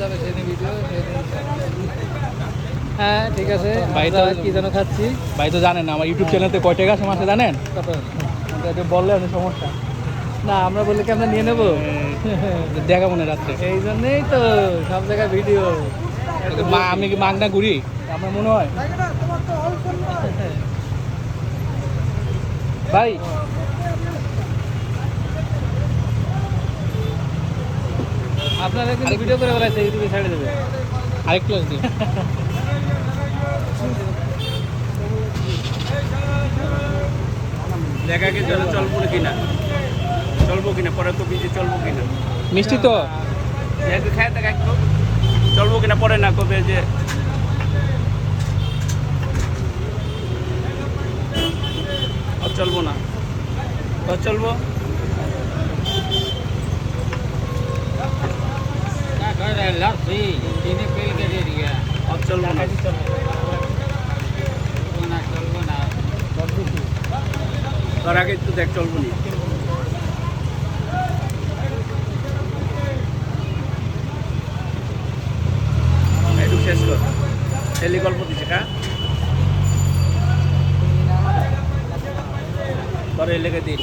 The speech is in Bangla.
যাবে সেদিন ভিডিও হ্যাঁ ঠিক আছে ভাই তো কি যেন খাচ্ছি ভাই তো জানেন না আমার ইউটিউব চ্যানেলতে কয় টাকা আছে মাসে জানেন? কত এটা বললে অনেক সমস্যা। না আমরা বললে কি আমরা নিয়ে নেবো দেখা মনে রাত্রে এই জন্যই তো সব জায়গায় ভিডিও মা আমি কি মাগনা ঘুরি আমার মনে হয় ভাই আপনারা কিন্তু ভিডিও করে বেড়াচ্ছে ইউটিউবে ছেড়ে দেবে আরেকটু আসবে দেখা কি চলবো কিনা পরে তো বিজি চলবো কিনা মিষ্টি তো একটু খেয়ে দেখা একটু চলবো কিনা পরে না কবে যে চলবো না চলবো চলবো না তার আগে একটু দেখ চলবো নি একটু শেষ কর ছেলে গল্প দিচ্ছে কা তোর এলাকা দিই